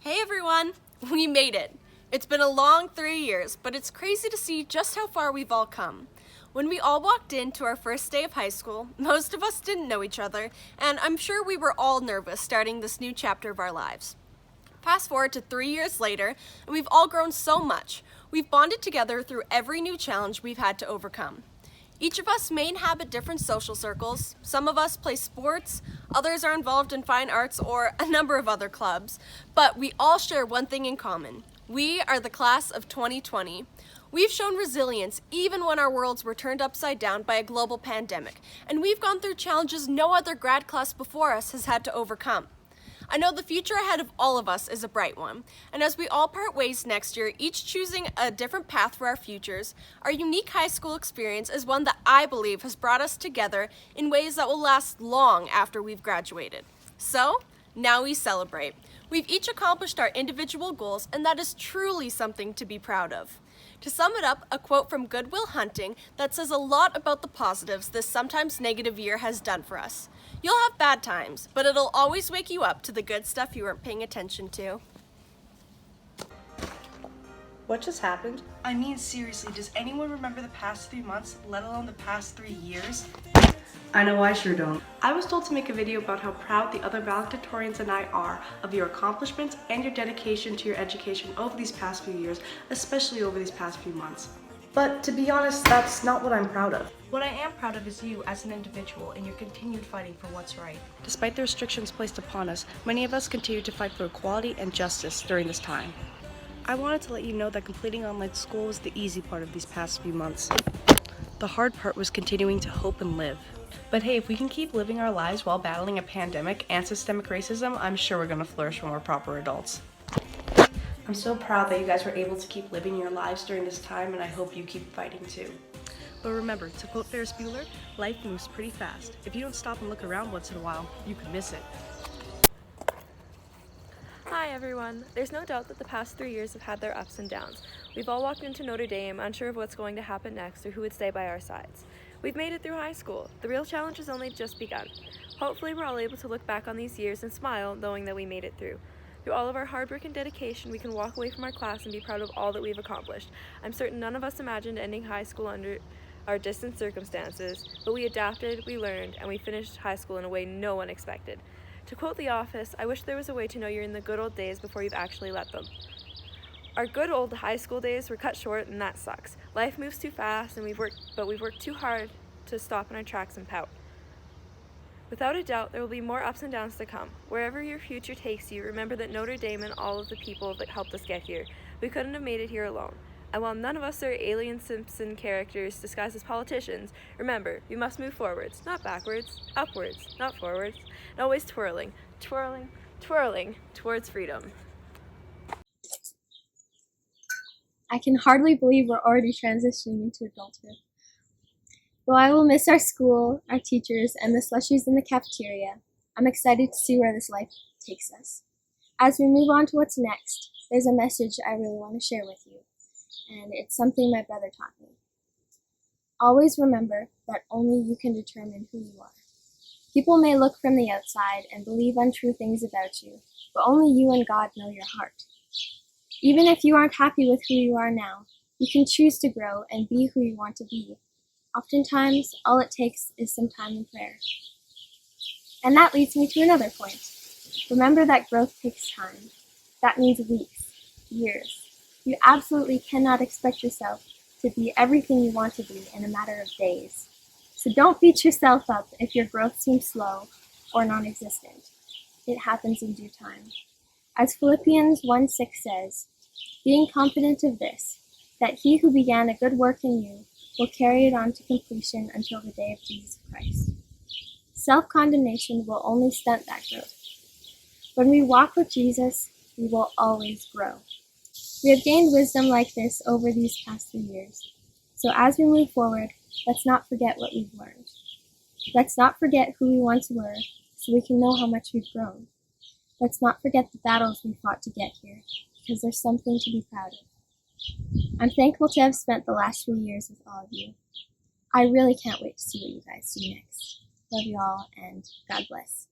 Hey everyone! We made it! It's been a long 3 years, but it's crazy to see just how far we've all come. When we all walked into our first day of high school, most of us didn't know each other, and I'm sure we were all nervous starting this new chapter of our lives. Fast forward to 3 years later, and we've all grown so much. We've bonded together through every new challenge we've had to overcome. Each of us may inhabit different social circles. Some of us play sports, others are involved in fine arts or a number of other clubs, but we all share one thing in common. We are the class of 2020. We've shown resilience even when our worlds were turned upside down by a global pandemic, and we've gone through challenges no other grad class before us has had to overcome. I know the future ahead of all of us is a bright one, and as we all part ways next year, each choosing a different path for our futures, our unique high school experience is one that I believe has brought us together in ways that will last long after we've graduated. So, now we celebrate. We've each accomplished our individual goals, and that is truly something to be proud of. To sum it up, a quote from Good Will Hunting that says a lot about the positives this sometimes negative year has done for us. You'll have bad times, but it'll always wake you up to the good stuff you weren't paying attention to. What just happened? I mean, seriously, does anyone remember the past 3 months, let alone the past 3 years? I know I sure don't. I was told to make a video about how proud the other valedictorians and I are of your accomplishments and your dedication to your education over these past few years, especially over these past few months. But to be honest, that's not what I'm proud of. What I am proud of is you as an individual and your continued fighting for what's right. Despite the restrictions placed upon us, many of us continue to fight for equality and justice during this time. I wanted to let you know that completing online school was the easy part of these past few months. The hard part was continuing to hope and live. But hey, if we can keep living our lives while battling a pandemic and systemic racism, I'm sure we're going to flourish when we're proper adults. I'm so proud that you guys were able to keep living your lives during this time, and I hope you keep fighting too. But remember, to quote Ferris Bueller, life moves pretty fast. If you don't stop and look around once in a while, you could miss it. Hi everyone! There's no doubt that the past 3 years have had their ups and downs. We've all walked into Notre Dame unsure of what's going to happen next or who would stay by our sides. We've made it through high school. The real challenge has only just begun. Hopefully we're all able to look back on these years and smile knowing that we made it through. Through all of our hard work and dedication, we can walk away from our class and be proud of all that we've accomplished. I'm certain none of us imagined ending high school under our distant circumstances, but we adapted, we learned, and we finished high school in a way no one expected. To quote The Office, I wish there was a way to know you're in the good old days before you've actually let them. Our good old high school days were cut short, and that sucks. Life moves too fast, and we've worked too hard to stop in our tracks and pout. Without a doubt, there will be more ups and downs to come. Wherever your future takes you, remember that Notre Dame and all of the people that helped us get here. We couldn't have made it here alone. And while none of us are Alien Simpson characters disguised as politicians, remember, we must move forwards, not backwards, upwards, not forwards, and always twirling, twirling, twirling towards freedom. I can hardly believe we're already transitioning into adulthood. Though I will miss our school, our teachers, and the slushies in the cafeteria, I'm excited to see where this life takes us. As we move on to what's next, there's a message I really want to share with you, and it's something my brother taught me. Always remember that only you can determine who you are. People may look from the outside and believe untrue things about you, but only you and God know your heart. Even if you aren't happy with who you are now, you can choose to grow and be who you want to be. Oftentimes, all it takes is some time in prayer. And that leads me to another point. Remember that growth takes time. That means weeks, years. You absolutely cannot expect yourself to be everything you want to be in a matter of days. So don't beat yourself up if your growth seems slow or non-existent. It happens in due time. As Philippians 1:6 says, being confident of this, that he who began a good work in you will carry it on to completion until the day of Jesus Christ. Self-condemnation will only stunt that growth. When we walk with Jesus, we will always grow. We have gained wisdom like this over these past 3 years. So as we move forward, let's not forget what we've learned. Let's not forget who we once were so we can know how much we've grown. Let's not forget the battles we fought to get here, because there's something to be proud of. I'm thankful to have spent the last 3 years with all of you. I really can't wait to see what you guys do next. Love you all, and God bless.